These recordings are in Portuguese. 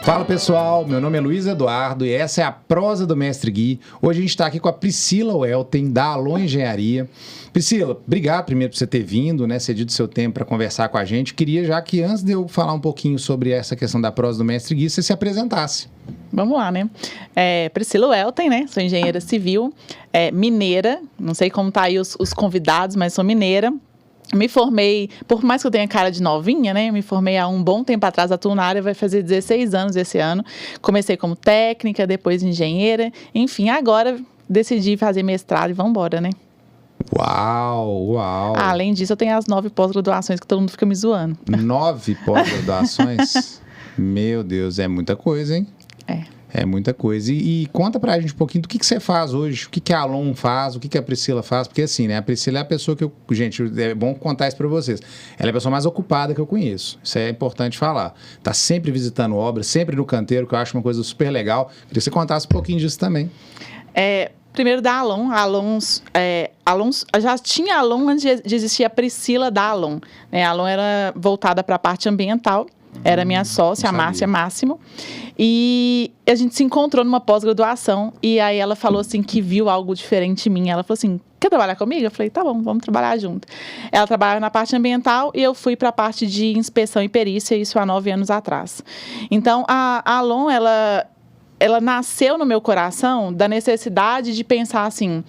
Fala pessoal, meu nome é Luiz Eduardo e essa é a Prosa do Mestre Gui. Hoje a gente está aqui com a Priscila Welten, da Alon Engenharia. Priscila, obrigado primeiro por você ter vindo, né, cedido seu tempo para conversar com a gente. Queria já que antes de eu falar um pouquinho sobre essa questão da Prosa do Mestre Gui, você se apresentasse. Vamos lá, né? Priscila Welten, né? Sou engenheira civil, mineira, não sei como tá aí os convidados, mas sou mineira. Me formei, por mais que eu tenha cara de novinha, né? Me formei há um bom tempo atrás, atuo na área, vai fazer 16 anos esse ano. Comecei como técnica, depois engenheira. Enfim, agora decidi fazer mestrado e vamos embora, né? Uau! Além disso, eu tenho as 9 pós-graduações que todo mundo fica me zoando. 9 pós-graduações? Meu Deus, é muita coisa, hein? É muita coisa. E conta pra gente um pouquinho do que você faz hoje, o que a Alon faz, o que a Priscila faz, porque assim, né, a Priscila é a pessoa que eu... Gente, é bom contar isso pra vocês. Ela é a pessoa mais ocupada que eu conheço. Isso é importante falar. Tá sempre visitando obras, sempre no canteiro, que eu acho uma coisa super legal. Queria que você contasse um pouquinho disso também. Primeiro da Alon. Já tinha Alon antes de existir a Priscila da Alon. A Alon era voltada para a parte ambiental. Era minha sócia, a Márcia Máximo. E a gente se encontrou numa pós-graduação. E aí ela falou assim que viu algo diferente em mim. Ela falou assim, quer trabalhar comigo? Eu falei, tá bom, vamos trabalhar junto. Ela trabalhava na parte ambiental e eu fui para a parte de inspeção e perícia, isso há 9 anos atrás. Então, a Alon, ela nasceu no meu coração da necessidade de pensar assim,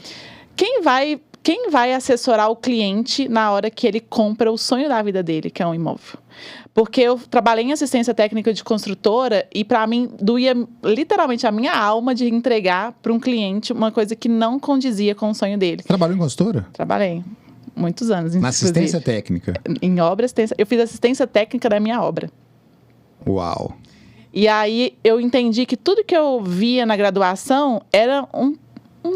quem vai assessorar o cliente na hora que ele compra o sonho da vida dele, que é um imóvel? Porque eu trabalhei em assistência técnica de construtora e, para mim, doía literalmente a minha alma de entregar para um cliente uma coisa que não condizia com o sonho dele. Trabalhou em construtora? Trabalhei. Muitos anos. Na assistência técnica? Em obra, eu fiz assistência técnica da minha obra. Uau! E aí eu entendi que tudo que eu via na graduação era um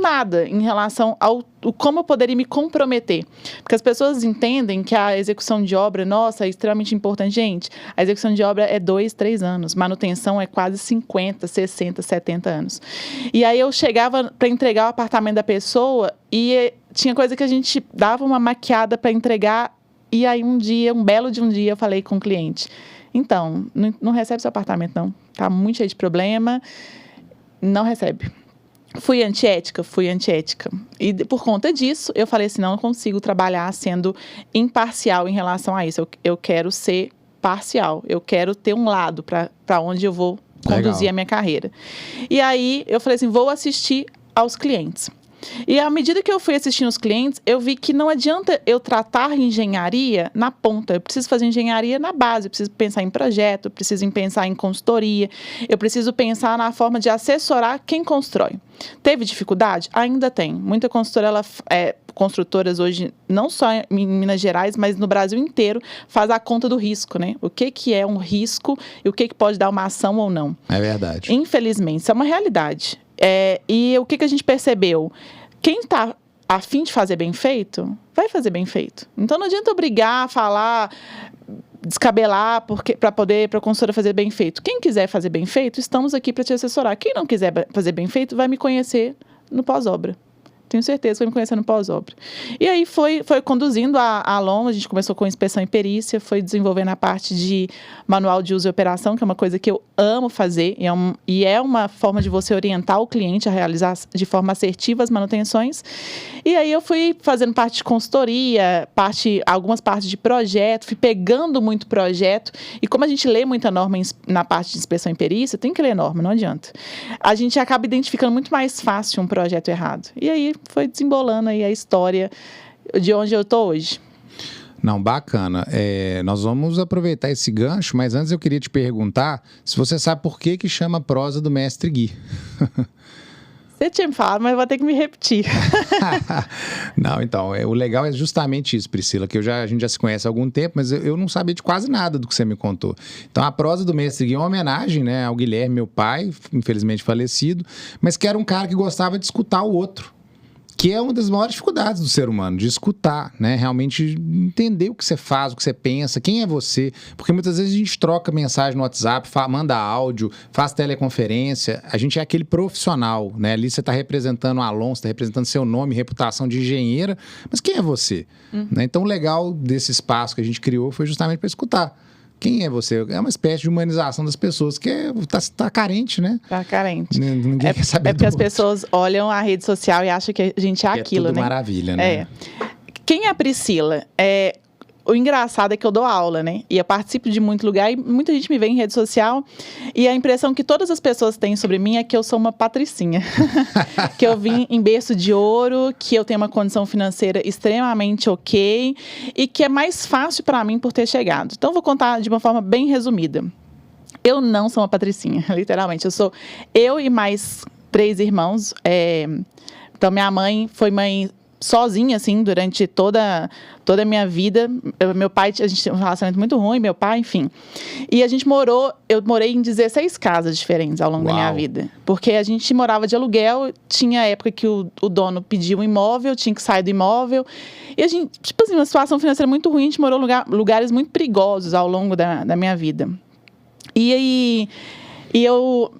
nada em relação ao como eu poderia me comprometer. Porque as pessoas entendem que a execução de obra, nossa, é extremamente importante. Gente, a execução de obra é 2, 3 anos. Manutenção é quase 50, 60, 70 anos. E aí eu chegava para entregar o apartamento da pessoa e tinha coisa que a gente dava uma maquiada para entregar. E aí um belo de um dia, eu falei com o cliente, então, não recebe seu apartamento, não. Tá muito cheio de problema, não recebe. Fui antiética. E por conta disso, eu falei assim, não consigo trabalhar sendo imparcial em relação a isso. Eu quero ser parcial. Eu quero ter um lado para onde eu vou conduzir a minha carreira. E aí, eu falei assim, vou assistir aos clientes. E à medida que eu fui assistindo os clientes, eu vi que não adianta eu tratar engenharia na ponta. Eu preciso fazer engenharia na base, eu preciso pensar em projeto, eu preciso pensar em consultoria, eu preciso pensar na forma de assessorar quem constrói. Teve dificuldade? Ainda tem. Muita consultora, construtoras hoje, não só em Minas Gerais, mas no Brasil inteiro, faz a conta do risco, né? O que é um risco e o que pode dar uma ação ou não. É verdade. Infelizmente, isso é uma realidade. E o que a gente percebeu? Quem está a fim de fazer bem feito, vai fazer bem feito. Então, não adianta obrigar, falar, descabelar para a consultora fazer bem feito. Quem quiser fazer bem feito, estamos aqui para te assessorar. Quem não quiser fazer bem feito, vai me conhecer no pós-obra. Tenho certeza que vai me conhecer no pós-obra. E aí foi conduzindo a Alon, a gente começou com inspeção e perícia, foi desenvolvendo a parte de manual de uso e operação, que é uma coisa que eu amo fazer, e é uma forma de você orientar o cliente a realizar de forma assertiva as manutenções. E aí eu fui fazendo parte de consultoria, algumas partes de projeto, fui pegando muito projeto, e como a gente lê muita norma na parte de inspeção e perícia, tem que ler norma, não adianta. A gente acaba identificando muito mais fácil um projeto errado. E aí foi desembolando aí a história de onde eu estou hoje. Não, bacana. Nós vamos aproveitar esse gancho, mas antes eu queria te perguntar se você sabe por que chama Prosa do Mestre Gui. Você tinha me falado, mas eu vou ter que me repetir. Não, então, o legal é justamente isso, Priscila, que a gente já se conhece há algum tempo, mas eu não sabia de quase nada do que você me contou. Então, a Prosa do Mestre Gui é uma homenagem, né, ao Guilherme, meu pai, infelizmente falecido, mas que era um cara que gostava de escutar o outro. Que é uma das maiores dificuldades do ser humano, de escutar, né? Realmente entender o que você faz, o que você pensa, quem é você. Porque muitas vezes a gente troca mensagem no WhatsApp, manda áudio, faz teleconferência. A gente é aquele profissional, né? Ali você está representando o Alon, você está representando seu nome, reputação de engenheira. Mas quem é você? Né? Então, o legal desse espaço que a gente criou foi justamente para escutar. Quem é você? É uma espécie de humanização das pessoas que tá carente, né? Tá carente. Ninguém quer saber porque do as outro. pessoas olham a rede social e acham que a gente é Que aquilo, é tudo né? maravilha, né? Quem é a Priscila? O engraçado é que eu dou aula, né? E eu participo de muito lugar e muita gente me vê em rede social. E a impressão que todas as pessoas têm sobre mim é que eu sou uma patricinha. Que eu vim em berço de ouro, que eu tenho uma condição financeira extremamente ok e que é mais fácil para mim por ter chegado. Então, eu vou contar de uma forma bem resumida. Eu não sou uma patricinha, literalmente. Eu sou eu e mais 3 irmãos. Então, minha mãe foi mãe sozinha, assim, durante toda a minha vida. Meu pai, a gente tinha um relacionamento muito ruim, meu pai, enfim. E eu morei em 16 casas diferentes ao longo da minha vida. Porque a gente morava de aluguel, tinha época que o dono pedia um imóvel, tinha que sair do imóvel. E a gente, tipo assim, uma situação financeira muito ruim, a gente morou em lugares muito perigosos ao longo da minha vida. E aí...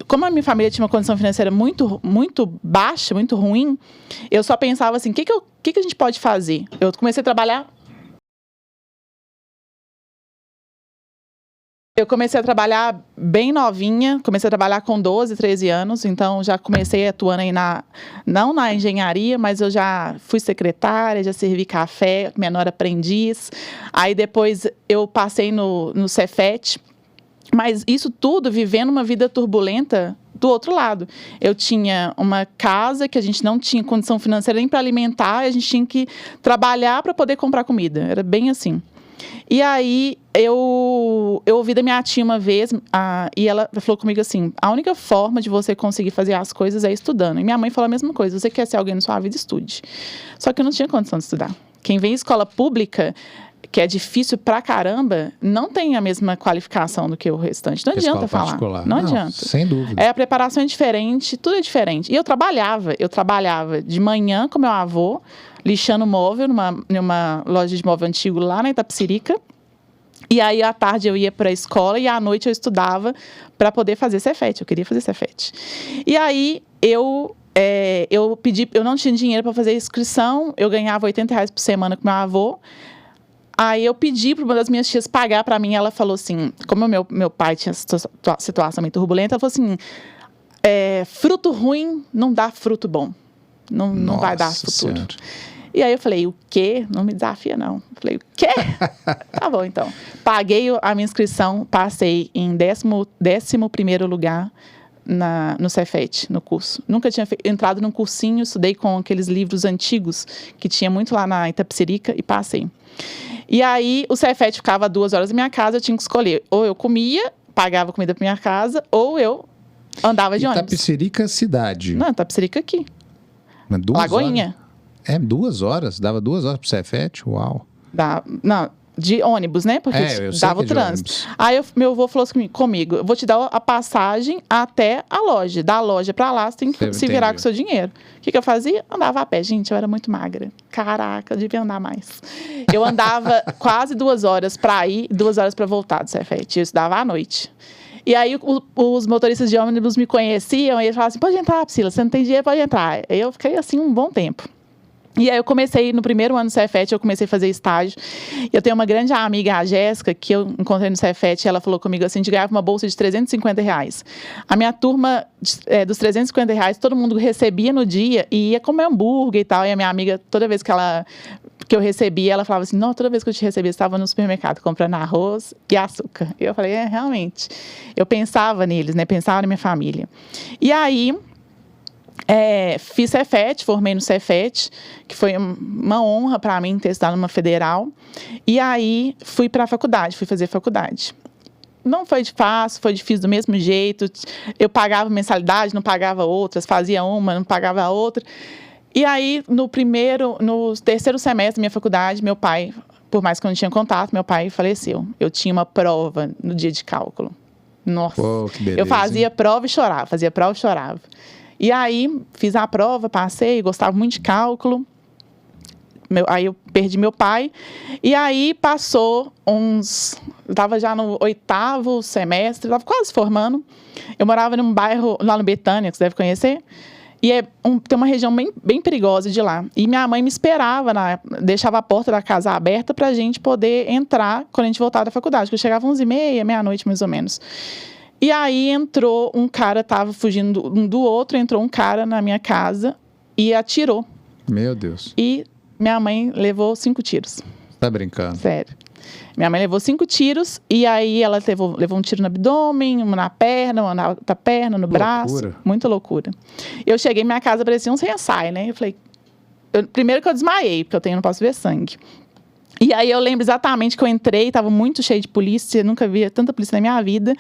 como a minha família tinha uma condição financeira muito, muito baixa, muito ruim, eu só pensava assim, o que a gente pode fazer? Eu comecei a trabalhar... Eu comecei a trabalhar bem novinha, comecei a trabalhar com 12, 13 anos, então já comecei atuando aí não na engenharia, mas eu já fui secretária, já servi café, menor aprendiz. Aí depois eu passei no Cefet. Mas isso tudo vivendo uma vida turbulenta do outro lado. Eu tinha uma casa que a gente não tinha condição financeira nem para alimentar, e a gente tinha que trabalhar para poder comprar comida. Era bem assim. E aí, eu ouvi da minha tia uma vez, e ela falou comigo assim, a única forma de você conseguir fazer as coisas é estudando. E minha mãe falou a mesma coisa, você quer ser alguém na sua vida, estude. Só que eu não tinha condição de estudar. Quem vem em escola pública, que é difícil pra caramba, não tem a mesma qualificação do que o restante. Não adianta falar. Particular. Não adianta. Sem dúvida. A preparação é diferente, tudo é diferente. E eu trabalhava de manhã com meu avô, lixando móvel numa loja de móvel antigo lá na Itapecerica. E aí, à tarde, eu ia para a escola e à noite eu estudava para poder fazer Cefet. Eu queria fazer Cefet. E aí, eu não tinha dinheiro para fazer inscrição, eu ganhava R$80 por semana com meu avô. Aí eu pedi para uma das minhas tias pagar para mim, ela falou assim, como meu pai tinha situação meio turbulenta, ela falou assim, fruto ruim não dá fruto bom, não vai dar futuro. Senhora. E aí eu falei, o quê? Não me desafia, não. Eu falei, o quê? Tá bom, então. Paguei a minha inscrição, passei em 11º lugar no Cefet, no curso. Nunca tinha entrado num cursinho, estudei com aqueles livros antigos que tinha muito lá na Itapecerica e passei. E aí, o Cefet ficava 2 horas da minha casa, eu tinha que escolher. Ou eu comia, pagava comida pra minha casa, ou eu andava de ônibus. Itapecerica cidade? Não, Itapecerica aqui. Lagoinha. 2 horas? Dava 2 horas pro Cefet? Uau. Não, de ônibus, né? Porque dava o trânsito. Aí meu avô falou assim comigo, eu vou te dar a passagem até a loja. Da loja pra lá, você tem que se virar com o seu dinheiro. O que eu fazia? Andava a pé. Gente, eu era muito magra. Caraca, eu devia andar mais. Eu andava quase 2 horas pra ir, 2 horas pra voltar do Cefet. Eu estudava à noite. E aí os motoristas de ônibus me conheciam e eles falavam assim, pode entrar, Priscila, você não tem dinheiro, pode entrar. Aí eu fiquei assim um bom tempo. E aí eu comecei, no primeiro ano do Cefet, eu comecei a fazer estágio. Eu tenho uma grande amiga, a Jéssica, que eu encontrei no Cefet, e ela falou comigo assim, de ganhar uma bolsa de R$350. A minha turma, dos R$350, todo mundo recebia no dia e ia comer hambúrguer e tal. E a minha amiga, toda vez que eu recebia, ela falava assim, não, toda vez que eu te recebia, você estava no supermercado comprando arroz e açúcar. E eu falei, realmente. Eu pensava neles, né? Pensava na minha família. E aí... fiz Cefet, formei no Cefet, que foi uma honra para mim ter estudado numa federal. E aí fui para a faculdade, fui fazer faculdade. Não foi fácil, foi difícil do mesmo jeito. Eu pagava mensalidade, não pagava outras, fazia uma, não pagava outra. E aí, no 3º semestre da minha faculdade, meu pai, por mais que eu não tinha contato, meu pai faleceu. Eu tinha uma prova no dia de cálculo. Nossa, que beleza, eu fazia prova e chorava, E aí, fiz a prova, passei, gostava muito de cálculo. Aí eu perdi meu pai. E aí passou eu estava já no 8º semestre, estava quase formando. Eu morava num bairro lá no Betânia, que você deve conhecer. E tem uma região bem perigosa de lá. E minha mãe me esperava, deixava a porta da casa aberta pra gente poder entrar quando a gente voltava da faculdade. Porque eu chegava 11h30, meia-noite mais ou menos. E aí entrou um cara, tava fugindo um do outro, entrou um cara na minha casa e atirou. Meu Deus. E minha mãe levou 5 tiros. Tá brincando? Sério. Minha mãe levou 5 tiros e aí ela levou um tiro no abdômen, uma na perna, uma na outra perna, no braço. Loucura. Muita loucura. Eu cheguei em minha casa, parecia um CSI, né? Eu falei... primeiro que eu desmaiei, porque não posso ver sangue. E aí eu lembro exatamente que eu entrei, estava muito cheio de polícia, nunca via tanta polícia na minha vida.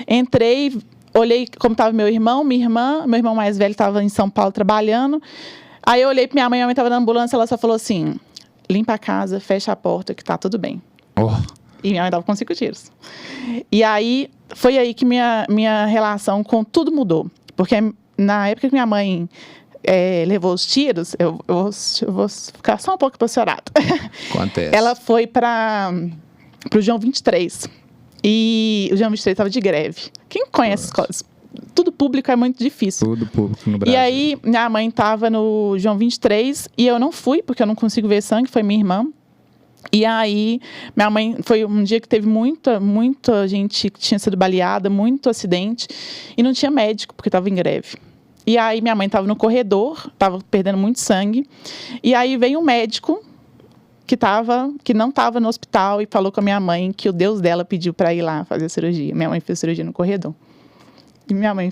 Entrei, olhei como estava meu irmão, minha irmã, meu irmão mais velho estava em São Paulo trabalhando. Aí eu olhei para minha mãe estava na ambulância, ela só falou assim, limpa a casa, fecha a porta, que tá tudo bem. Oh. E minha mãe estava com 5 tiros. E aí, foi aí que minha relação com tudo mudou. Porque na época que minha mãe levou os tiros, eu vou ficar só um pouco emocionada. Acontece. Ela foi para o João 23. E o João 23 estava de greve. Quem conhece escolas? Tudo público é muito difícil. Tudo público no Brasil. E aí, minha mãe estava no João 23 e eu não fui, porque eu não consigo ver sangue, foi minha irmã. E aí, minha mãe, foi um dia que teve muita gente que tinha sido baleada, muito acidente, e não tinha médico, porque estava em greve. E aí, minha mãe estava no corredor, estava perdendo muito sangue, e aí veio um médico que não estava no hospital e falou com a minha mãe que o Deus dela pediu para ir lá fazer a cirurgia. Minha mãe fez a cirurgia no corredor. E minha mãe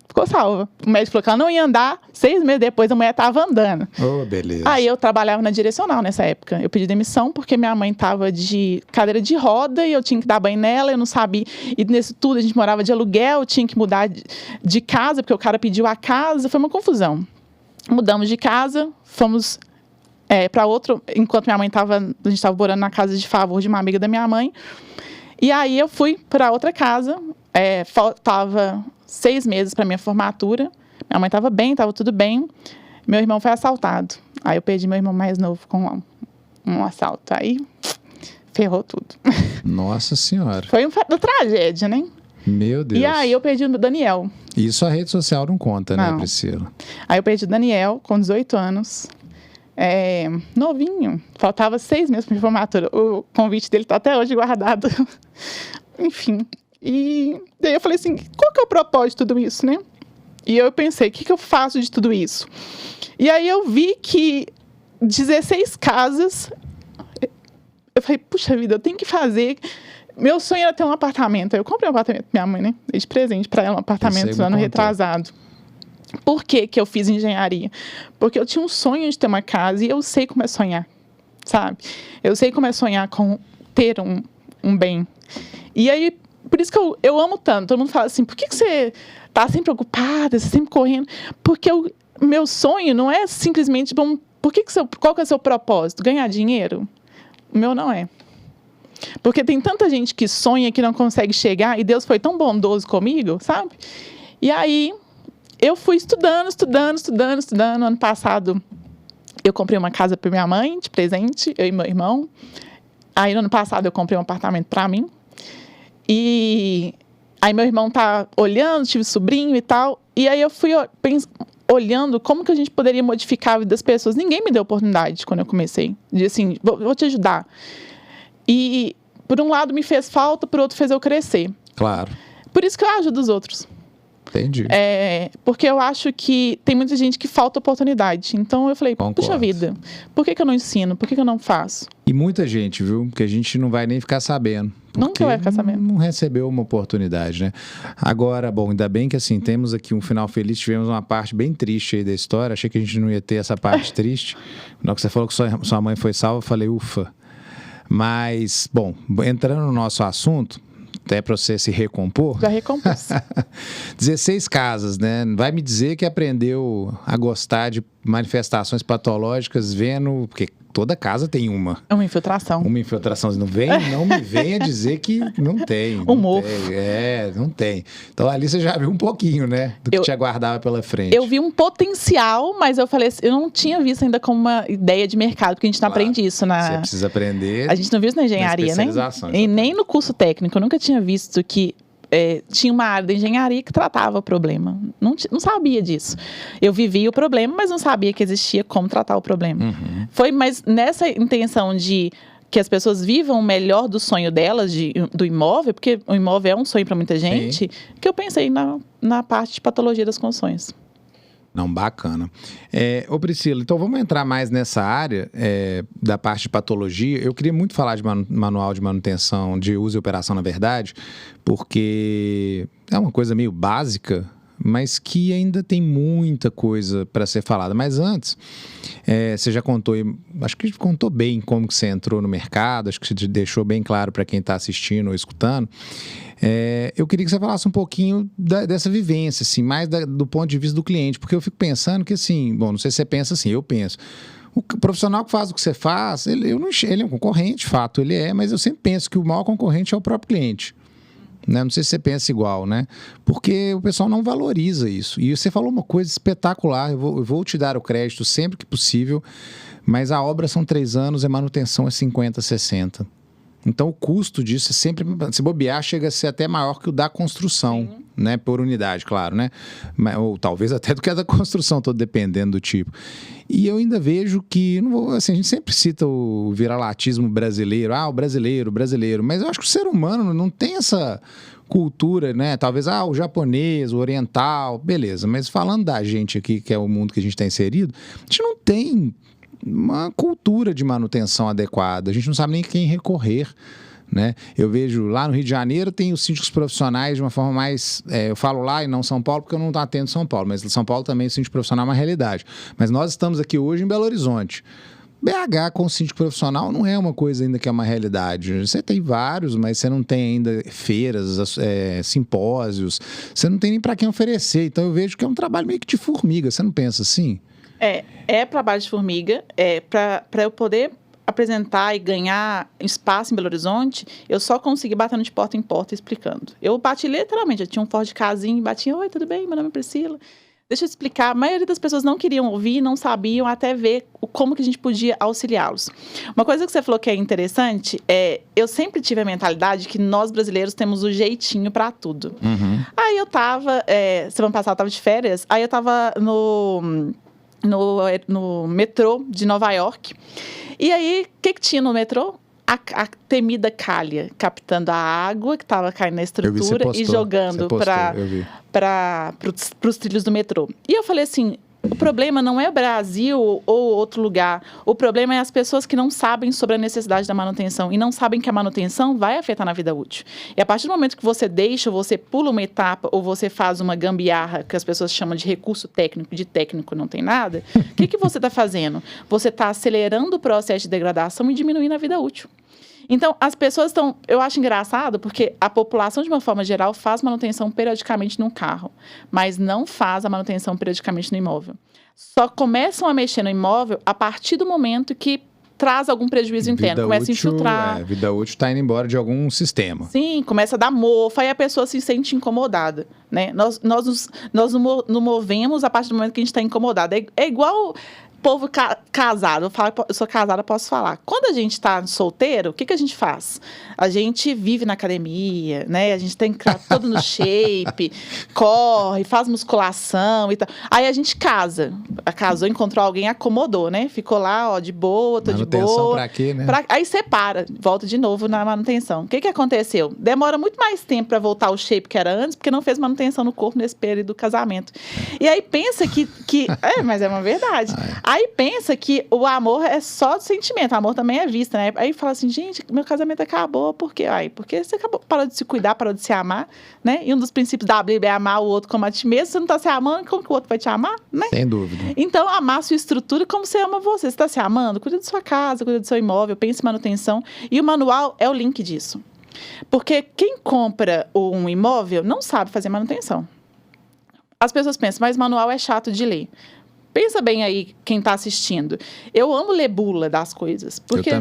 ficou salva. O médico falou que ela não ia andar, 6 meses depois a mulher estava andando. Oh, beleza. Aí eu trabalhava na direcional nessa época. Eu pedi demissão porque minha mãe estava de cadeira de roda e eu tinha que dar banho nela, eu não sabia. E nisso tudo a gente morava de aluguel, eu tinha que mudar de casa, porque o cara pediu a casa, foi uma confusão. Mudamos de casa, fomos para outro, enquanto minha mãe a gente estava morando na casa de favor de uma amiga da minha mãe. E aí eu fui para outra casa, faltava 6 meses para minha formatura. Minha mãe estava bem, estava tudo bem. Meu irmão foi assaltado. Aí eu perdi meu irmão mais novo com um assalto. Aí ferrou tudo. Nossa Senhora. Foi uma tragédia, né? Meu Deus. E aí eu perdi o Daniel. Isso a rede social não conta, né, Não. Priscila? Aí eu perdi o Daniel com 18 anos. Novinho. Faltava 6 meses para minha formatura. O convite dele está até hoje guardado. Enfim. E daí eu falei assim, qual que é o propósito de tudo isso, né? E eu pensei, o que eu faço de tudo isso? E aí eu vi que 16 casas, eu falei, puxa vida, eu tenho que fazer. Meu sonho era ter um apartamento. Eu comprei um apartamento pra minha mãe, né? Dei de presente pra ela um apartamento no ano retrasado. Por que eu fiz engenharia? Porque eu tinha um sonho de ter uma casa e eu sei como é sonhar, sabe? Eu sei como é sonhar com ter um bem. E aí, por isso que eu amo tanto. Todo mundo fala assim, por que você tá sempre ocupada, você sempre correndo? Porque o meu sonho não é simplesmente, bom, qual que é o seu propósito? Ganhar dinheiro? O meu não é. Porque tem tanta gente que sonha que não consegue chegar e Deus foi tão bondoso comigo, sabe? E aí, eu fui estudando. Ano passado, eu comprei uma casa para minha mãe, de presente, eu e meu irmão. Aí, no ano passado, eu comprei um apartamento para mim. E aí meu irmão tá olhando, tive sobrinho e tal. E aí eu fui olhando como que a gente poderia modificar a vida das pessoas. Ninguém me deu oportunidade quando eu comecei. De assim, vou te ajudar. E por um lado me fez falta, por outro fez eu crescer. Claro. Por isso que eu ajudo os outros. Entendi. Porque eu acho que tem muita gente que falta oportunidade. Então eu falei, puxa vida, por que eu não ensino? Por que eu não faço? E muita gente, viu? Porque a gente não vai nem ficar sabendo. Nunca vai ficar sabendo. Não recebeu uma oportunidade, né? Agora, bom, ainda bem que assim, temos aqui um final feliz, tivemos uma parte bem triste aí da história. Achei que a gente não ia ter essa parte triste. Na hora que você falou que sua mãe foi salva, eu falei, ufa. Mas, bom, entrando no nosso assunto, até para você se recompor. Já recompôs. 16 casas, né? Vai me dizer que aprendeu a gostar de manifestações patológicas vendo... Porque toda casa tem uma. Uma infiltração. Uma infiltração. Não me venha dizer que não tem. Mofo. Não tem. Então ali você já viu um pouquinho, né? Do que te aguardava pela frente. Eu vi um potencial, mas eu falei assim, eu não tinha visto ainda como uma ideia de mercado, porque a gente não aprende isso Você precisa aprender. A gente não viu isso na engenharia, né? E nem no curso técnico. Eu nunca tinha visto que tinha uma área da engenharia que tratava o problema. Não sabia disso. Eu vivia o problema, mas não sabia que existia como tratar o problema. Uhum. Foi mais nessa intenção de que as pessoas vivam o melhor do sonho delas, do imóvel, porque o imóvel é um sonho para muita gente, que eu pensei na parte de patologia das construções. Não, bacana. Ô Priscila, então vamos entrar mais nessa área da parte de patologia. Eu queria muito falar de manual de manutenção de uso e operação, na verdade, porque é uma coisa meio básica, mas que ainda tem muita coisa para ser falada. Mas antes, você já contou, acho que contou bem como que você entrou no mercado, acho que você deixou bem claro para quem está assistindo ou escutando. Eu queria que você falasse um pouquinho dessa vivência, assim, mais do ponto de vista do cliente, porque eu fico pensando que, assim, bom, não sei se você pensa assim, eu penso, o profissional que faz o que você faz, ele é um concorrente, de fato, ele mas eu sempre penso que o maior concorrente é o próprio cliente. Né? Não sei se você pensa igual, né? Porque o pessoal não valoriza isso. E você falou uma coisa espetacular, eu vou te dar o crédito sempre que possível, mas a obra são 3 anos e a manutenção é 50, 60. Então, o custo disso é sempre, se bobear, chega a ser até maior que o da construção, né? Por unidade, claro, né? Ou talvez até do que a da construção, todo dependendo do tipo. E eu ainda vejo que, a gente sempre cita o viralatismo brasileiro, o brasileiro, mas eu acho que o ser humano não tem essa cultura, né? Talvez, o japonês, o oriental, beleza. Mas falando da gente aqui, que é o mundo que a gente está inserido, a gente não tem uma cultura de manutenção adequada, a gente não sabe nem quem recorrer, né? Eu vejo lá no Rio de Janeiro tem os síndicos profissionais de uma forma mais, eu falo lá e não São Paulo porque eu não atendo São Paulo, mas São Paulo também o síndico profissional é uma realidade, mas nós estamos aqui hoje em Belo Horizonte. BH com síndico profissional não é uma coisa ainda que é uma realidade. Você tem vários, mas você não tem ainda feiras, simpósios, você não tem nem para quem oferecer, então eu vejo que é um trabalho meio que de formiga, você não pensa assim? É trabalho de formiga. Para eu poder apresentar e ganhar espaço em Belo Horizonte, eu só consegui batendo de porta em porta explicando. Eu bati literalmente, eu tinha um Ford Casinho, batia, oi, tudo bem? Meu nome é Priscila. Deixa eu explicar, a maioria das pessoas não queriam ouvir, não sabiam até ver como que a gente podia auxiliá-los. Uma coisa que você falou que é interessante, eu sempre tive a mentalidade que nós brasileiros temos o jeitinho para tudo. Uhum. Aí eu tava, semana passada eu tava de férias, aí eu tava no metrô de Nova York. E aí, o que tinha no metrô? A temida calha, captando a água que estava caindo na estrutura e jogando para os trilhos do metrô. E eu falei assim, o problema não é o Brasil ou outro lugar. O problema é as pessoas que não sabem sobre a necessidade da manutenção e não sabem que a manutenção vai afetar na vida útil. E a partir do momento que você deixa, você pula uma etapa ou você faz uma gambiarra, que as pessoas chamam de recurso técnico, de técnico não tem nada, o que você está fazendo? Você está acelerando o processo de degradação e diminuindo a vida útil. Então, as pessoas estão... Eu acho engraçado porque a população, de uma forma geral, faz manutenção periodicamente num carro, mas não faz a manutenção periodicamente no imóvel. Só começam a mexer no imóvel a partir do momento que traz algum prejuízo interno, começa a infiltrar. Vida útil está indo embora de algum sistema. Sim, começa a dar mofa e a pessoa se sente incomodada, né? Nós nos movemos a partir do momento que a gente está incomodado. É igual... Povo casado, eu sou casada, posso falar. Quando a gente está solteiro, o que a gente faz? A gente vive na academia, né? A gente tem que estar todo no shape, corre, faz musculação e tal. Aí a gente casa. Casou, encontrou alguém, acomodou, né? Ficou lá, de boa, tô de boa. Pra quê, né? Aí separa, volta de novo na manutenção. O que aconteceu? Demora muito mais tempo para voltar ao shape que era antes, porque não fez manutenção no corpo nesse período do casamento. E aí pensa que mas é uma verdade. Aí pensa que o amor é só sentimento, o amor também é vista, né? Aí fala assim, gente, meu casamento acabou, por quê? Porque você parou de se cuidar, parou de se amar, né? E um dos princípios da Bíblia é amar o outro como a ti mesmo. Você não tá se amando, como que o outro vai te amar, né? Sem dúvida. Então, amar a sua estrutura como você ama você. Você tá se amando? Cuida da sua casa, cuida do seu imóvel, pense em manutenção. E o manual é o link disso. Porque quem compra um imóvel não sabe fazer manutenção. As pessoas pensam, mas manual é chato de ler. Pensa bem aí, quem está assistindo. Eu amo ler bula das coisas. Porque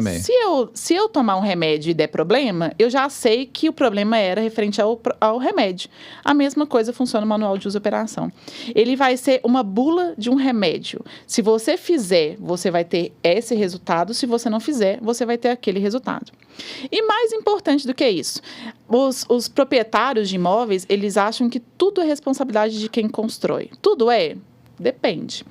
se eu tomar um remédio e der problema, eu já sei que o problema era referente ao remédio. A mesma coisa funciona no manual de uso e operação. Ele vai ser uma bula de um remédio. Se você fizer, você vai ter esse resultado. Se você não fizer, você vai ter aquele resultado. E mais importante do que isso, os proprietários de imóveis, eles acham que tudo é responsabilidade de quem constrói. Tudo é? Depende.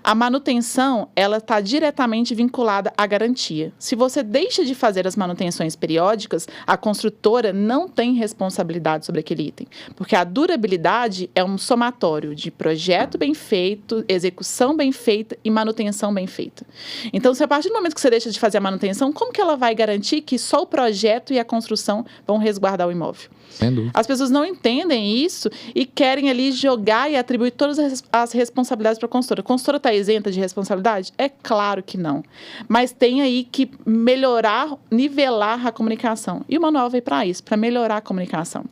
A manutenção, ela está diretamente vinculada à garantia. Se você deixa de fazer as manutenções periódicas, a construtora não tem responsabilidade sobre aquele item, porque a durabilidade é um somatório de projeto bem feito, execução bem feita e manutenção bem feita. Então, se a partir do momento que você deixa de fazer a manutenção, como que ela vai garantir que só o projeto e a construção vão resguardar o imóvel? Sem dúvida. As pessoas não entendem isso e querem ali jogar e atribuir todas as responsabilidades para a consultora. A consultora está isenta de responsabilidade? É claro que não. Mas tem aí que melhorar, nivelar a comunicação. E o manual veio para isso, para melhorar a comunicação.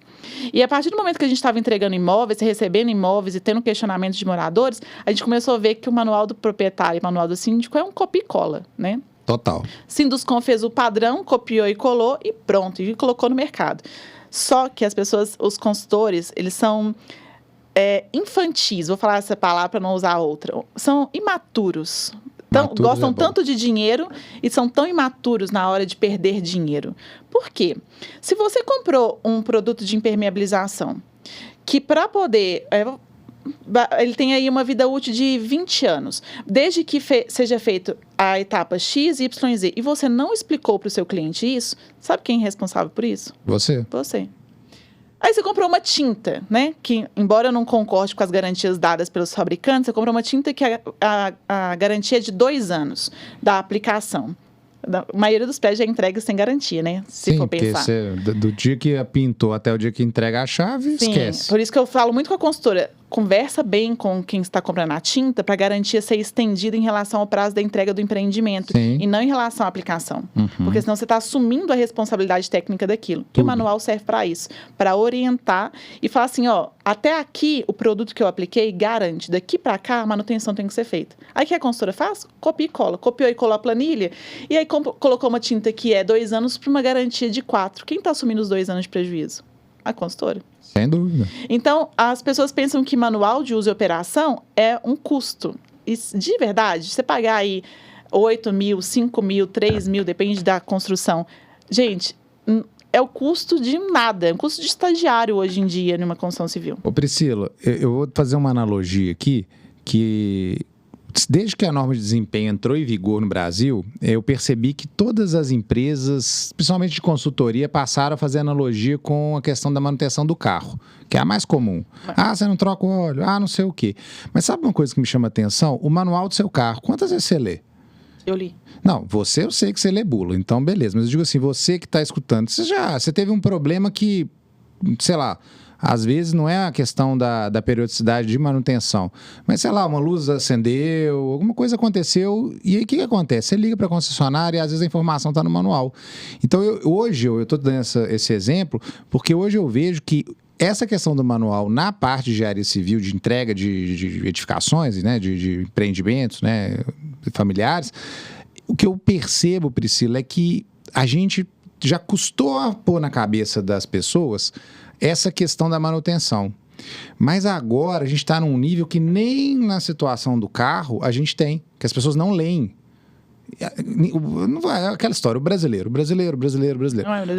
E a partir do momento que a gente estava entregando imóveis, recebendo imóveis e tendo questionamentos de moradores, a gente começou a ver que o manual do proprietário e o manual do síndico é um copia e cola, né? Total. Sinduscom fez o padrão, copiou e colou e pronto, e colocou no mercado. Só que as pessoas, os consultores, eles são infantis, vou falar essa palavra para não usar outra, são imaturos. Gostam tanto de dinheiro e são tão imaturos na hora de perder dinheiro. Por quê? Se você comprou um produto de impermeabilização, que para poder... ele tem aí uma vida útil de 20 anos. Desde que seja feito a etapa X, Y, Z, e você não explicou para o seu cliente isso, sabe quem é responsável por isso? Você. Aí você comprou uma tinta, né? Que, embora eu não concorde com as garantias dadas pelos fabricantes, você comprou uma tinta que a garantia é de 2 anos da aplicação. A maioria dos prédios é entregue sem garantia, né? Se for pensar. Do dia que pintou até o dia que entrega a chave, sim, esquece. Por isso que eu falo muito com a consultora. Conversa bem com quem está comprando a tinta para a garantia ser estendida em relação ao prazo da entrega do empreendimento. Sim. E não em relação à aplicação. Uhum. Porque senão você está assumindo a responsabilidade técnica daquilo. E o manual serve para isso. Para orientar e falar assim, ó, até aqui o produto que eu apliquei garante. Daqui para cá a manutenção tem que ser feita. Aí o que a consultora faz? Copia e cola. Copiou e colou a planilha. E aí colocou uma tinta que é 2 anos para uma garantia de 4. Quem está assumindo os 2 anos de prejuízo? A consultora. Sem dúvida. Então, as pessoas pensam que manual de uso e operação é um custo. E, de verdade, você pagar aí 8 mil, 5 mil, 3 mil, depende da construção. Gente, é o custo de nada. É um custo de estagiário hoje em dia numa construção civil. Ô Priscila, eu vou fazer uma analogia aqui que... Desde que a norma de desempenho entrou em vigor no Brasil, eu percebi que todas as empresas, principalmente de consultoria, passaram a fazer analogia com a questão da manutenção do carro, que é a mais comum. Ah, você não troca o óleo, não sei o quê. Mas sabe uma coisa que me chama a atenção? O manual do seu carro, quantas vezes você lê? Eu li. Não, eu sei que você lê bula, então beleza. Mas eu digo assim, você que está escutando, você teve um problema que, sei lá... Às vezes não é a questão da periodicidade de manutenção, mas sei lá, uma luz acendeu, alguma coisa aconteceu, e aí o que acontece? Você liga para a concessionária e às vezes a informação está no manual. Então hoje eu estou dando esse exemplo, porque hoje eu vejo que essa questão do manual na parte de engenharia civil, de entrega de edificações, né, de empreendimentos, né, familiares, o que eu percebo, Priscila, é que a gente já custou a pôr na cabeça das pessoas essa questão da manutenção. Mas agora a gente está num nível que nem na situação do carro a gente tem, que as pessoas não leem. Não vai, é aquela história, o brasileiro. Não é brasileiro.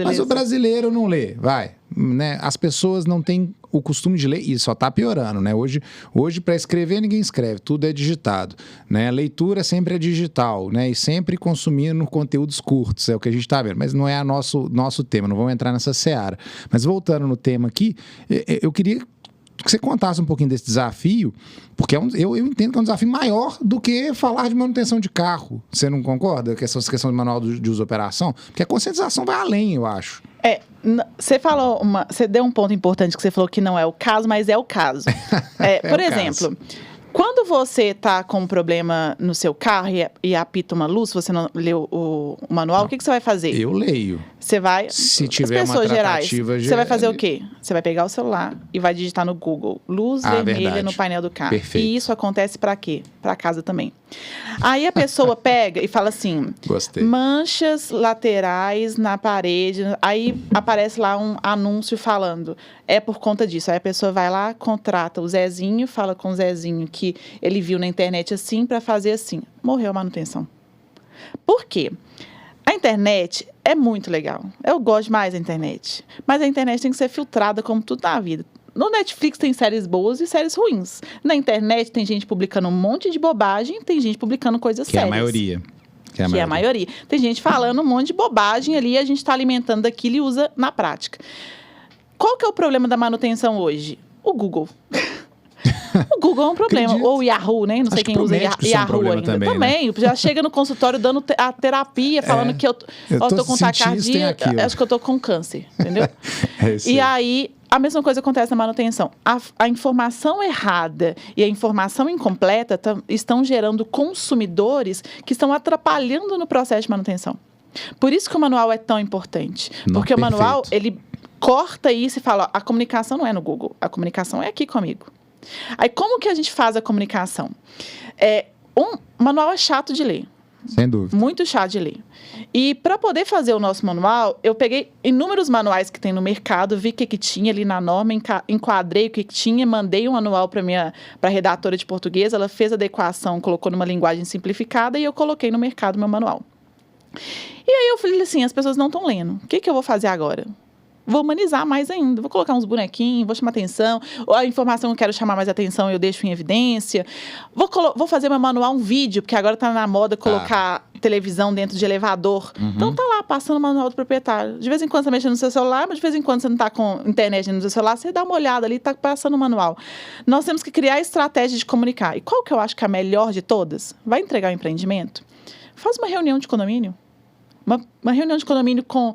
Mas o brasileiro não lê, né? As pessoas não têm o costume de ler e só está piorando, né? Hoje para escrever ninguém escreve, tudo é digitado, né? A leitura sempre é digital, né? E sempre consumindo conteúdos curtos, é o que a gente está vendo, mas não é nosso tema, não vamos entrar nessa seara. Mas voltando no tema aqui, eu queria que você contasse um pouquinho desse desafio, porque eu entendo que é um desafio maior do que falar de manutenção de carro. Você não concorda com essa questão de manual de uso e operação? Porque a conscientização vai além, eu acho. Você deu um ponto importante que você falou que não é o caso, mas é o caso. Por exemplo, Quando você está com um problema no seu carro e apita uma luz, se você não leu o manual, o que você vai fazer? Eu leio. Você vai... Se tiver uma tratativa... Você vai fazer o quê? Você vai pegar o celular e vai digitar no Google luz vermelha verdade. no painel do carro. Perfeito. E isso acontece para quê? Para casa também. Aí a pessoa pega e fala assim... Gostei. Manchas laterais na parede. Aí aparece lá um anúncio falando... É por conta disso. Aí a pessoa vai lá, contrata o Zezinho, fala com o Zezinho que ele viu na internet assim para fazer assim. Morreu a manutenção. Por quê? A internet é muito legal. Eu gosto mais da internet. Mas a internet tem que ser filtrada como tudo na vida. No Netflix tem séries boas e séries ruins. Na internet tem gente publicando um monte de bobagem, tem gente publicando coisas sérias. Que é a maioria. Que é a maioria. Tem gente falando um monte de bobagem ali, a gente está alimentando daquilo e usa na prática. Qual que é o problema da manutenção hoje? O Google. O Google é um problema. Acredito. Ou o Yahoo, né? Não sei quem usa Yahoo ainda. Também. Né? Já chega no consultório dando a terapia, falando que eu tô com taquicardia, acho que eu tô com câncer, entendeu? E aí, a mesma coisa acontece na manutenção. A informação errada e a informação incompleta estão gerando consumidores que estão atrapalhando no processo de manutenção. Por isso que o manual é tão importante. Porque o manual, ele corta isso e fala, ó, a comunicação não é no Google, a comunicação é aqui comigo. Aí, como que a gente faz a comunicação? O manual é chato de ler. Sem dúvida. Muito chato de ler. E para poder fazer o nosso manual, eu peguei inúmeros manuais que tem no mercado, vi o que tinha ali na norma, enquadrei o que tinha, mandei um manual para a redatora de português, ela fez a adequação, colocou numa linguagem simplificada e eu coloquei no mercado meu manual. E aí eu falei assim, as pessoas não estão lendo. O que eu vou fazer agora? Vou humanizar mais ainda, vou colocar uns bonequinhos, vou chamar atenção, ou a informação que eu quero chamar mais atenção eu deixo em evidência. Vou fazer meu manual um vídeo, porque agora está na moda colocar televisão dentro de elevador. Uhum. Então tá lá, passando o manual do proprietário. De vez em quando você mexe no seu celular, mas de vez em quando você não está com internet no seu celular, você dá uma olhada ali, está passando o manual. Nós temos que criar estratégia de comunicar. E qual que eu acho que é a melhor de todas? Vai entregar o empreendimento? Faz uma reunião de condomínio. Uma reunião de condomínio com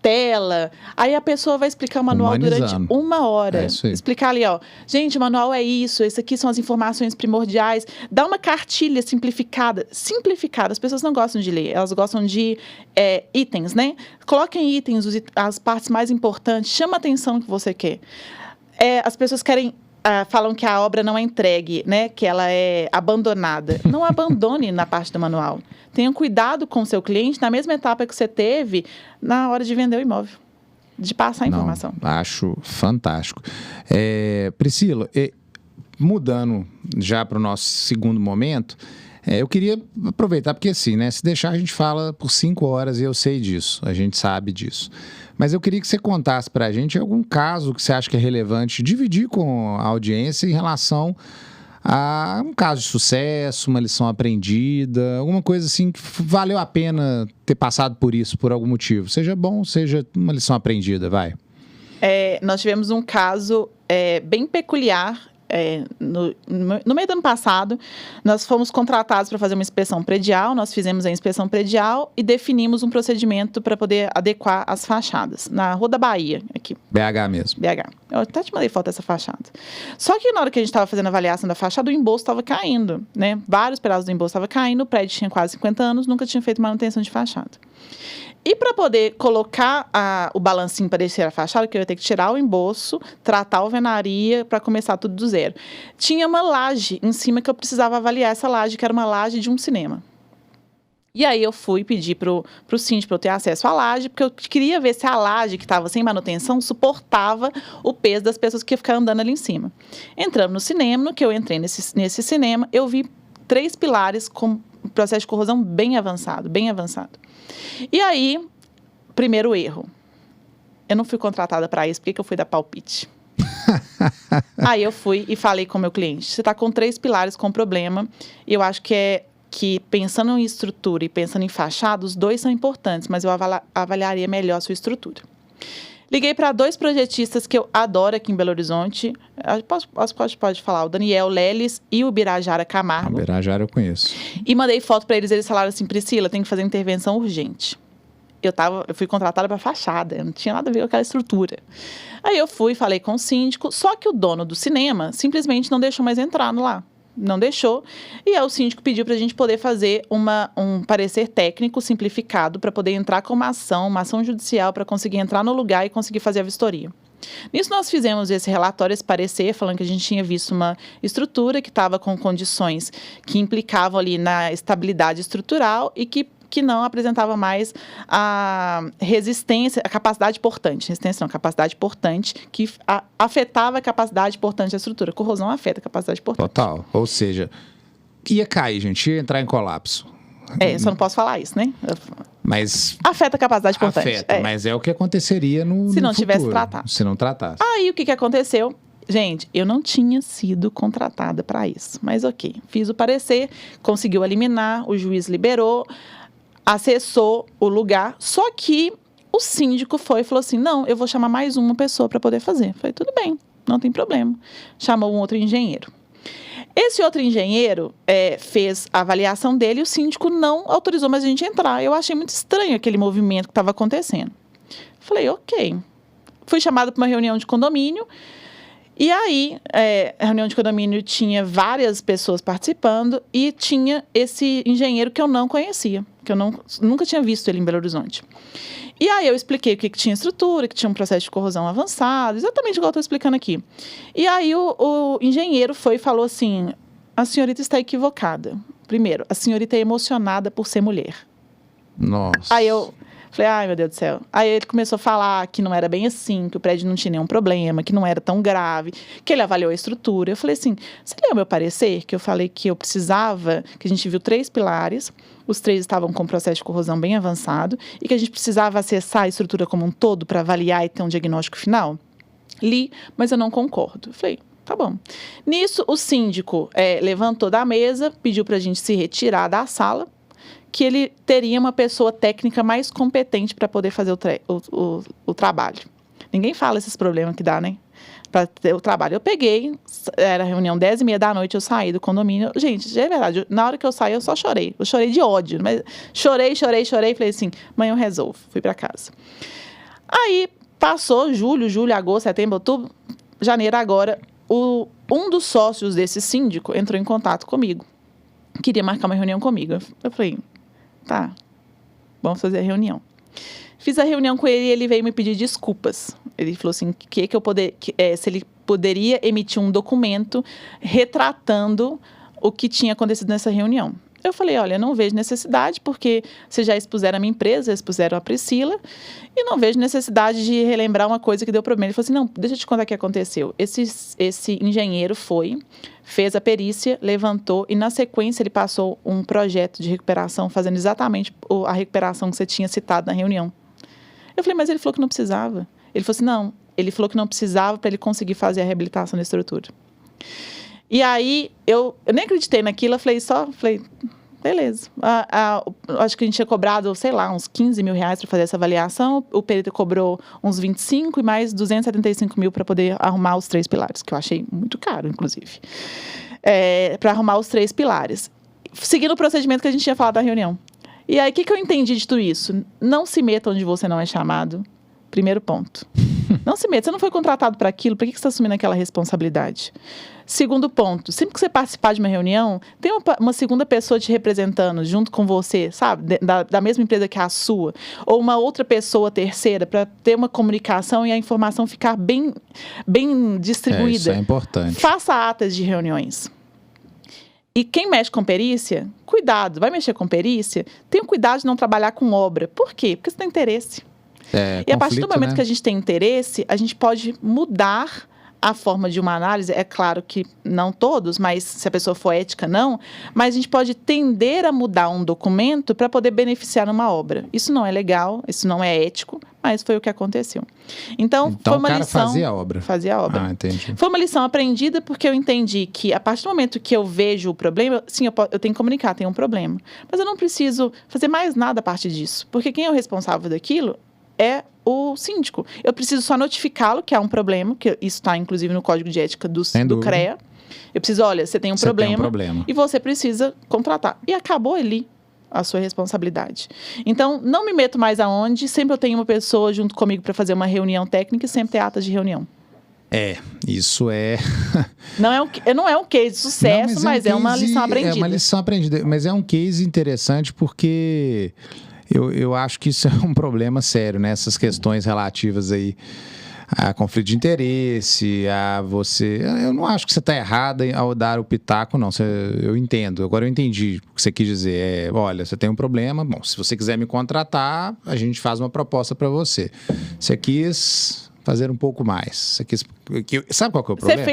tela, aí a pessoa vai explicar o manual durante 1 hora. Explicar ali, ó, gente, o manual é isso, esse aqui são as informações primordiais. Dá uma cartilha simplificada. As pessoas não gostam de ler, elas gostam de itens, né? Coloquem itens, as partes mais importantes, chama a atenção que você quer. As pessoas querem... falam que a obra não é entregue, né? Que ela é abandonada. Não abandone na parte do manual. Tenha cuidado com o seu cliente na mesma etapa que você teve na hora de vender o imóvel, de passar a informação. Acho fantástico. Priscila, mudando já para o nosso segundo momento, eu queria aproveitar, porque assim, né? Se deixar, a gente fala por 5 horas e eu sei disso, a gente sabe disso. Mas eu queria que você contasse para a gente algum caso que você acha que é relevante dividir com a audiência em relação a um caso de sucesso, uma lição aprendida, alguma coisa assim que valeu a pena ter passado por isso por algum motivo. Seja bom, seja uma lição aprendida, vai. Nós tivemos um caso bem peculiar. No meio do ano passado, nós fomos contratados para fazer uma inspeção predial, nós fizemos a inspeção predial e definimos um procedimento para poder adequar as fachadas, na Rua da Bahia, aqui. BH mesmo. BH. Eu até te mandei foto dessa fachada. Só que na hora que a gente estava fazendo a avaliação da fachada, o embolso estava caindo, né? Vários pedaços do embolso estavam caindo, o prédio tinha quase 50 anos, nunca tinha feito manutenção de fachada. E para poder colocar o balancinho para descer a fachada, que eu ia ter que tirar o embolso, tratar a alvenaria para começar tudo do zero. Tinha uma laje em cima que eu precisava avaliar essa laje, que era uma laje de um cinema. E aí eu fui pedir pro síndico para eu ter acesso à laje, porque eu queria ver se a laje que estava sem manutenção suportava o peso das pessoas que iam ficar andando ali em cima. Entrando no cinema, no que eu entrei nesse cinema, eu vi 3 pilares com processo de corrosão bem avançado, bem avançado. E aí, primeiro erro. Eu não fui contratada para isso, por que eu fui dar palpite? Aí eu fui e falei com o meu cliente, você está com 3 pilares com problema, e eu acho que pensando em estrutura e pensando em fachada, os 2 são importantes, mas eu avaliaria melhor a sua estrutura. Liguei para 2 projetistas que eu adoro aqui em Belo Horizonte. Pode falar, o Daniel Leles e o Birajara Camargo. O Birajara eu conheço. E mandei foto para eles falaram assim, Priscila, tem que fazer intervenção urgente. Eu fui contratada para fachada, eu não tinha nada a ver com aquela estrutura. Aí eu fui, falei com o síndico, só que o dono do cinema simplesmente não deixou mais entrar lá. não deixou. E aí o síndico pediu para a gente poder fazer um parecer técnico simplificado para poder entrar com uma ação judicial para conseguir entrar no lugar e conseguir fazer a vistoria. Nisso nós fizemos esse relatório, esse parecer, falando que a gente tinha visto uma estrutura que estava com condições que implicavam ali na estabilidade estrutural e que não apresentava mais a resistência, a capacidade portante. Resistência não, capacidade portante, que afetava a capacidade portante da estrutura. Corrosão afeta a capacidade portante. Total. Ou seja, ia cair, gente, ia entrar em colapso. Só não posso falar isso, né? Mas afeta a capacidade portante. Afeta, mas é o que aconteceria no futuro. Se não tivesse tratado. Se não tratasse. Aí, o que aconteceu? Gente, eu não tinha sido contratada para isso. Mas ok, fiz o parecer, conseguiu eliminar, o juiz liberou, acessou o lugar, só que o síndico foi e falou assim, não, eu vou chamar mais uma pessoa para poder fazer. Eu falei, tudo bem, não tem problema. Chamou um outro engenheiro. Esse outro engenheiro fez a avaliação dele e o síndico não autorizou mais a gente entrar. Eu achei muito estranho aquele movimento que estava acontecendo. Falei, ok. Fui chamada para uma reunião de condomínio. E aí, a reunião de condomínio tinha várias pessoas participando e tinha esse engenheiro que eu não conhecia, que eu nunca tinha visto ele em Belo Horizonte. E aí eu expliquei o que tinha estrutura, que tinha um processo de corrosão avançado, exatamente igual eu estou explicando aqui. E aí o engenheiro foi e falou assim, a senhorita está equivocada. Primeiro, a senhorita é emocionada por ser mulher. Nossa. Aí eu falei, ai meu Deus do céu. Aí ele começou a falar que não era bem assim, que o prédio não tinha nenhum problema, que não era tão grave, que ele avaliou a estrutura. Eu falei assim, você leu meu parecer? Que eu falei que eu precisava, que a gente viu 3 pilares, os 3 estavam com um processo de corrosão bem avançado e que a gente precisava acessar a estrutura como um todo para avaliar e ter um diagnóstico final. Li, mas eu não concordo. Eu falei, tá bom. Nisso, o síndico levantou da mesa, pediu para a gente se retirar da sala, que ele teria uma pessoa técnica mais competente para poder fazer o trabalho. Ninguém fala esses problemas que dá, né? Para ter o trabalho. Eu peguei, era reunião 10h30 da noite, eu saí do condomínio. Gente, é verdade, na hora que eu saí, eu só chorei. Eu chorei de ódio, mas chorei. Falei assim, mãe, eu resolvo. Fui para casa. Aí, passou julho, agosto, setembro, outubro, janeiro agora, um dos sócios desse síndico entrou em contato comigo. Queria marcar uma reunião comigo. Eu falei, tá, vamos fazer a reunião. Fiz a reunião com ele e ele veio me pedir desculpas. Ele falou assim, se ele poderia emitir um documento retratando o que tinha acontecido nessa reunião. Eu falei, olha, não vejo necessidade, porque vocês já expuseram a minha empresa, expuseram a Priscila, e não vejo necessidade de relembrar uma coisa que deu problema. Ele falou assim, não, deixa eu te contar o que aconteceu. Esse engenheiro fez a perícia, levantou, e na sequência ele passou um projeto de recuperação, fazendo exatamente a recuperação que você tinha citado na reunião. Eu falei, mas ele falou que não precisava. Ele falou assim, não, ele falou que não precisava para ele conseguir fazer a reabilitação da estrutura. E aí, eu nem acreditei naquilo, eu falei, beleza. Acho que a gente tinha cobrado, sei lá, uns 15 mil reais para fazer essa avaliação, o perito cobrou uns 25 e mais 275 mil para poder arrumar os 3 pilares, que eu achei muito caro, inclusive, para arrumar os 3 pilares, seguindo o procedimento que a gente tinha falado da reunião. E aí, o que eu entendi de tudo isso? Não se meta onde você não é chamado, primeiro ponto. Não se meta, você não foi contratado para aquilo, por que você está assumindo aquela responsabilidade? Segundo ponto, sempre que você participar de uma reunião, tem uma segunda pessoa te representando junto com você, sabe? Da mesma empresa que a sua. Ou uma outra pessoa terceira, para ter uma comunicação e a informação ficar bem distribuída. Isso é importante. Faça atas de reuniões. E quem mexe com perícia, cuidado, vai mexer com perícia, tenha cuidado de não trabalhar com obra. Por quê? Porque você tem interesse. E a partir do momento que a gente tem interesse, a gente pode mudar a forma de uma análise. É claro que não todos, mas se a pessoa for ética, não. Mas a gente pode tender a mudar um documento para poder beneficiar uma obra. Isso não é legal, isso não é ético, mas foi o que aconteu. Então foi uma lição. Fazia a obra. Fazia a obra. Ah, entendi. Foi uma lição aprendida porque eu entendi que a partir do momento que eu vejo o problema, sim, eu tenho que comunicar, tem um problema. Mas eu não preciso fazer mais nada a partir disso. Porque quem é o responsável daquilo é o síndico. Eu preciso só notificá-lo que há um problema, que isso está, inclusive, no Código de Ética do CREA. Eu preciso, olha, você tem um problema e você precisa contratar. E acabou ali a sua responsabilidade. Então, não me meto mais aonde, sempre eu tenho uma pessoa junto comigo para fazer uma reunião técnica e sempre ter atas de reunião. Isso é... Não é um case de sucesso, mas é uma lição aprendida. É uma lição aprendida, mas é um case interessante porque eu acho que isso é um problema sério, né? Essas questões relativas aí a conflito de interesse, a você... Eu não acho que você está errada ao dar o pitaco, não. Eu entendo. Agora eu entendi o que você quis dizer. Olha, você tem um problema. Bom, se você quiser me contratar, a gente faz uma proposta para você. Você quis fazer um pouco mais. Você quis... Sabe qual que é o problema?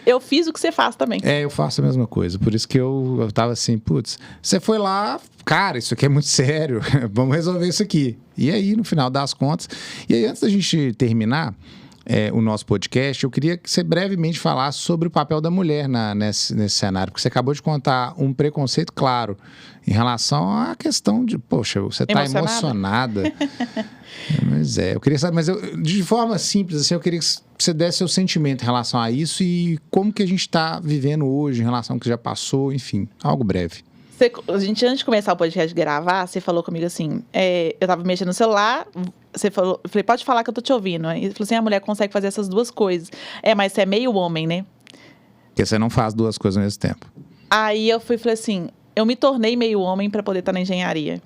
Eu fiz o que você faz também. Eu faço a mesma coisa. Por isso que eu tava assim, putz, você foi lá, cara, isso aqui é muito sério. Vamos resolver isso aqui. E aí, no final das contas... E aí, antes da gente terminar... o nosso podcast, eu queria que você brevemente falasse sobre o papel da mulher nesse cenário, porque você acabou de contar um preconceito claro em relação à questão de, poxa, você está emocionada. Mas eu queria saber, de forma simples, assim, eu queria que você desse seu sentimento em relação a isso e como que a gente está vivendo hoje em relação ao que já passou, enfim, algo breve. A gente, antes de começar o podcast gravar, você falou comigo assim, eu tava mexendo no celular, eu falei, pode falar que eu tô te ouvindo. Aí ele falou assim, a mulher consegue fazer essas duas coisas. Mas você é meio homem, né? Porque você não faz duas coisas ao mesmo tempo. Aí eu falei assim, eu me tornei meio homem para poder estar na engenharia.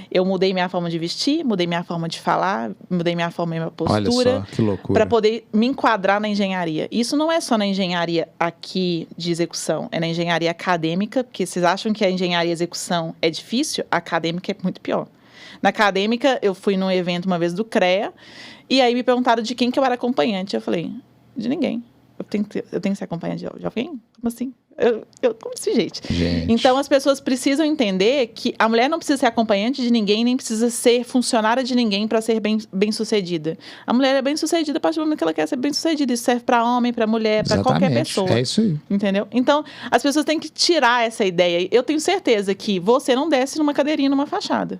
Eu mudei minha forma de vestir, mudei minha forma de falar, mudei minha forma e minha postura. Olha só, que loucura. Para poder me enquadrar na engenharia. Isso não é só na engenharia aqui de execução, é na engenharia acadêmica, porque vocês acham que a engenharia execução é difícil? A acadêmica é muito pior. Na acadêmica, eu fui num evento uma vez do CREA, e aí me perguntaram de quem que eu era acompanhante. Eu falei, de ninguém. Eu tenho que ser acompanhante de alguém? Como assim? Como assim, gente? Então, as pessoas precisam entender que a mulher não precisa ser acompanhante de ninguém, nem precisa ser funcionária de ninguém para ser bem-sucedida. A mulher é bem-sucedida a partir do momento que ela quer ser bem-sucedida. Isso serve para homem, para mulher, para qualquer pessoa. É isso aí. Entendeu? Então, as pessoas têm que tirar essa ideia. Eu tenho certeza que você não desce numa cadeirinha, numa fachada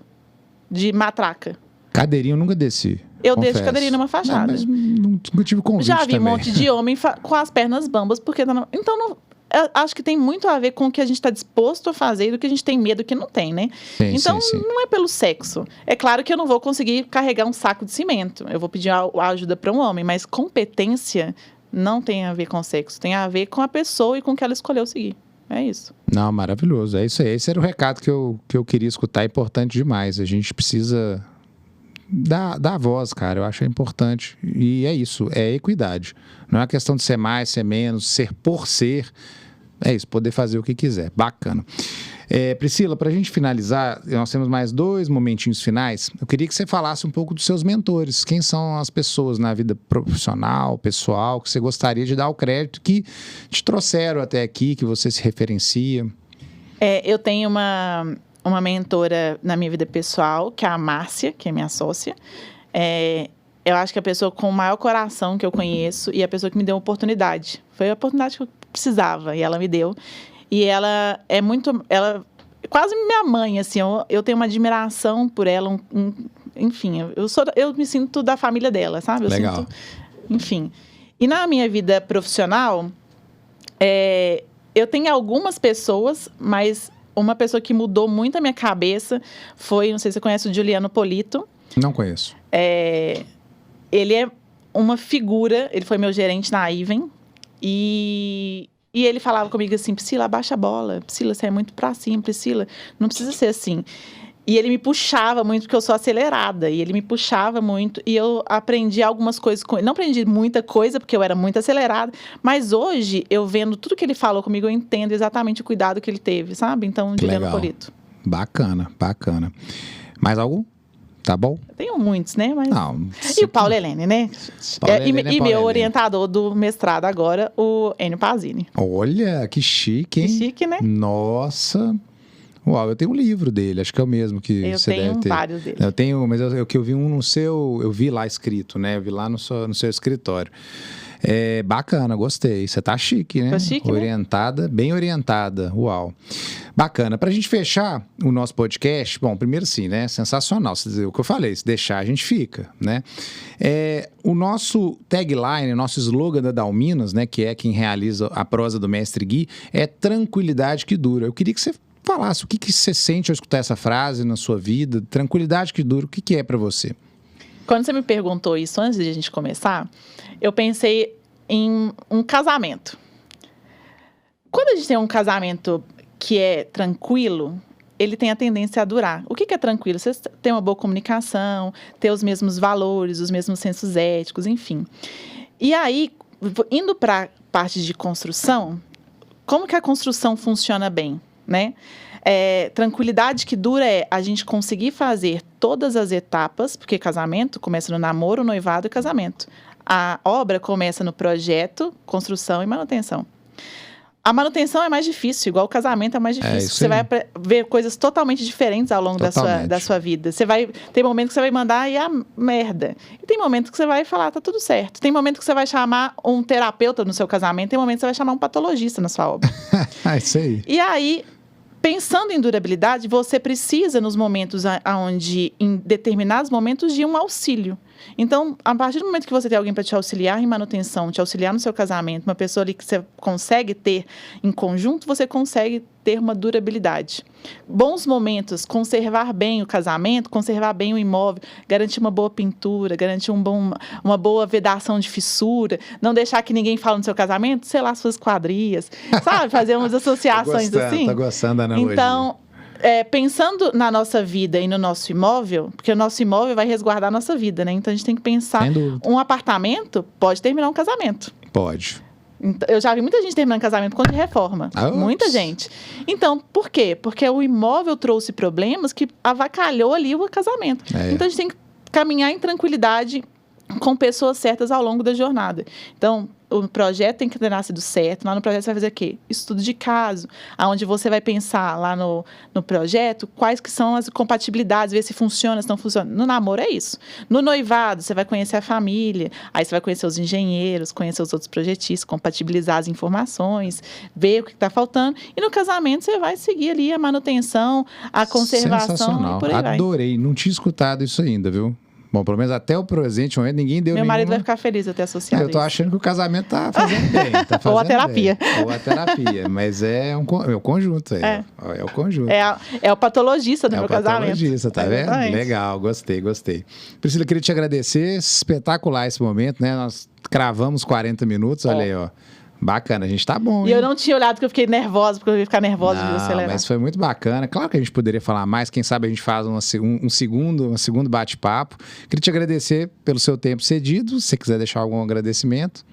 de matraca. Cadeirinha eu nunca desci. Eu desço cadeirinha numa fachada. Mas nunca tive convite Já vi também. um monte de homem com as pernas bambas, porque... Então, eu acho que tem muito a ver com o que a gente está disposto a fazer e do que a gente tem medo que não tem, né? Sim, então, sim. Não é pelo sexo. É claro que eu não vou conseguir carregar um saco de cimento. Eu vou pedir ajuda para um homem, mas competência não tem a ver com sexo. Tem a ver com a pessoa e com o que ela escolheu seguir. É isso. Não, maravilhoso. É isso aí. Esse era o recado que eu queria escutar. É importante demais. A gente precisa dar voz, cara. Eu acho importante. E é isso. É equidade. Não é uma questão de ser mais, ser menos, ser por ser. É isso. Poder fazer o que quiser. Bacana. Priscila, para a gente finalizar, nós temos mais 2 momentinhos finais. Eu queria que você falasse um pouco dos seus mentores. Quem são as pessoas na vida profissional, pessoal, que você gostaria de dar o crédito, que te trouxeram até aqui, que você se referencia? Eu tenho uma mentora na minha vida pessoal, que é a Márcia, que é minha sócia. Eu acho que é a pessoa com o maior coração que eu conheço e a pessoa que me deu a oportunidade. Foi a oportunidade que eu precisava e ela me deu. E ela é quase minha mãe, assim, eu tenho uma admiração por ela, enfim, eu me sinto da família dela, sabe? Legal. Enfim. E na minha vida profissional, eu tenho algumas pessoas, mas uma pessoa que mudou muito a minha cabeça foi, não sei se você conhece o Juliano Polito. Não conheço. Ele é uma figura, ele foi meu gerente na Iven, e ele falava comigo assim, Priscila, abaixa a bola. Priscila, você é muito pra cima. Priscila, não precisa ser assim. E ele me puxava muito, porque eu sou acelerada. E ele me puxava muito. E eu aprendi algumas coisas com ele. Não aprendi muita coisa, porque eu era muito acelerada. Mas hoje, eu vendo tudo que ele falou comigo, eu entendo exatamente o cuidado que ele teve, sabe? Então, Juliano Polito. Bacana, bacana. Mais algum? Tá bom? Eu tenho muitos, né? Mas... Não, e o Paulo Helene, né? E meu orientador do mestrado agora, o Enio Pazini. Olha, que chique, hein? Que chique, né? Nossa. Uau, eu tenho um livro dele, acho que é o mesmo que você deve ter. Eu tenho vários dele. Eu tenho, mas eu vi um no seu... Eu vi lá escrito, né? Eu vi lá no seu escritório. Bacana, gostei. Você tá chique, né? Tô chique, orientada, né? Bem orientada. Uau. Bacana. Pra gente fechar o nosso podcast, bom, primeiro sim, né? Sensacional. O que eu falei, se deixar, a gente fica, né? O nosso tagline, o nosso slogan da Dalminas, né? Que é quem realiza a prosa do Mestre Gui, é tranquilidade que dura. Eu queria que você falasse o que você sente ao escutar essa frase na sua vida, tranquilidade que dura, o que é pra você? Quando você me perguntou isso antes de a gente começar, eu pensei em um casamento. Quando a gente tem um casamento que é tranquilo, ele tem a tendência a durar. O que é tranquilo? Você tem uma boa comunicação, ter os mesmos valores, os mesmos sensos éticos, enfim. E aí, indo para a parte de construção, como que a construção funciona bem, né? Tranquilidade que dura é a gente conseguir fazer todas as etapas, porque casamento começa no namoro, noivado e casamento. A obra começa no projeto, construção e manutenção. A manutenção é mais difícil, igual o casamento é mais difícil. Você vai ver coisas totalmente diferentes ao longo da sua vida. Você vai ter momentos que você vai mandar e a merda. E tem momentos que você vai falar, tá tudo certo. Tem momentos que você vai chamar um terapeuta no seu casamento, tem momentos que você vai chamar um patologista na sua obra. Isso aí. E aí, pensando em durabilidade, você precisa, nos momentos onde, em determinados momentos, de um auxílio. Então, a partir do momento que você tem alguém para te auxiliar em manutenção, te auxiliar no seu casamento, uma pessoa ali que você consegue ter em conjunto, você consegue ter uma durabilidade. Bons momentos, conservar bem o casamento, conservar bem o imóvel, garantir uma boa pintura, garantir uma boa vedação de fissura, não deixar que ninguém fale no seu casamento, sei lá, suas esquadrias, sabe? Fazer umas associações assim. Tô gostando da analogia. Então, pensando na nossa vida e no nosso imóvel, porque o nosso imóvel vai resguardar a nossa vida, né? Então, a gente tem que pensar, um apartamento pode terminar um casamento. Pode. Eu já vi muita gente terminando casamento quando de reforma. Muita gente. Então, por quê? Porque o imóvel trouxe problemas que avacalhou ali o casamento. Então, a gente tem que caminhar em tranquilidade com pessoas certas ao longo da jornada. Então, o projeto tem que ter nascido certo. Lá no projeto você vai fazer o quê? Estudo de caso, onde você vai pensar lá no projeto quais que são as compatibilidades, ver se funciona, se não funciona. No namoro é isso. No noivado, você vai conhecer a família, aí você vai conhecer os engenheiros, conhecer os outros projetistas, compatibilizar as informações, ver o que está faltando. E no casamento, você vai seguir ali a manutenção, a conservação e por aí vai. Adorei. Não tinha escutado isso ainda, viu? Bom, pelo menos até o presente momento, ninguém deu Meu marido vai ficar feliz até associado. Eu tô achando que o casamento tá fazendo bem. Tá fazendo Ou a terapia. Bem. Ou a terapia. Mas é o conjunto. É o conjunto. É o patologista do meu casamento. É o patologista, tá vendo? Legal, gostei. Priscila, queria te agradecer. Espetacular esse momento, né? Nós cravamos 40 minutos, olha aí, ó. Bacana, a gente tá bom, hein? E eu não tinha olhado porque eu fiquei nervosa, porque eu ia ficar nervosa de acelerar. Mas foi muito bacana. Claro que a gente poderia falar mais, quem sabe a gente faz um segundo bate-papo. Queria te agradecer pelo seu tempo cedido, se você quiser deixar algum agradecimento.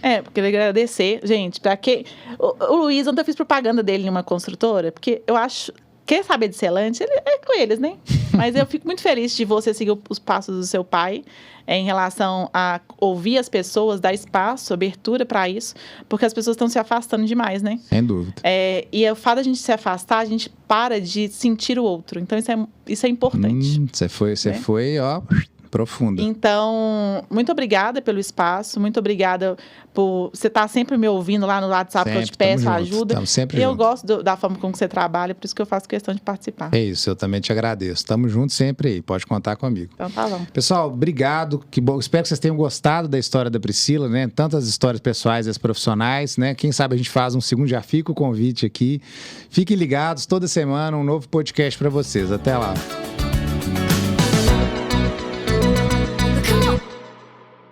Eu queria agradecer, gente, pra quem... O Luiz, ontem eu fiz propaganda dele em uma construtora, porque eu acho... Quer saber de selante? Ele é com eles, né? Mas eu fico muito feliz de você seguir os passos do seu pai em relação a ouvir as pessoas, dar espaço, abertura para isso, porque as pessoas estão se afastando demais, né? Sem dúvida. E o fato da gente se afastar, a gente para de sentir o outro. Então, isso é importante. Você foi, ó... profunda. Então, muito obrigada pelo espaço, muito obrigada por você estar sempre me ouvindo lá no WhatsApp, que eu te peço ajuda. Estamos sempre eu gosto da forma como você trabalha, por isso que eu faço questão de participar. É isso, eu também te agradeço. Estamos juntos sempre aí, pode contar comigo. Então tá bom. Pessoal, obrigado, que bom. Espero que vocês tenham gostado da história da Priscila, né? Tantas histórias pessoais e as profissionais, né? Quem sabe a gente faz um segundo, já fica o convite aqui. Fiquem ligados, toda semana um novo podcast para vocês. Até lá.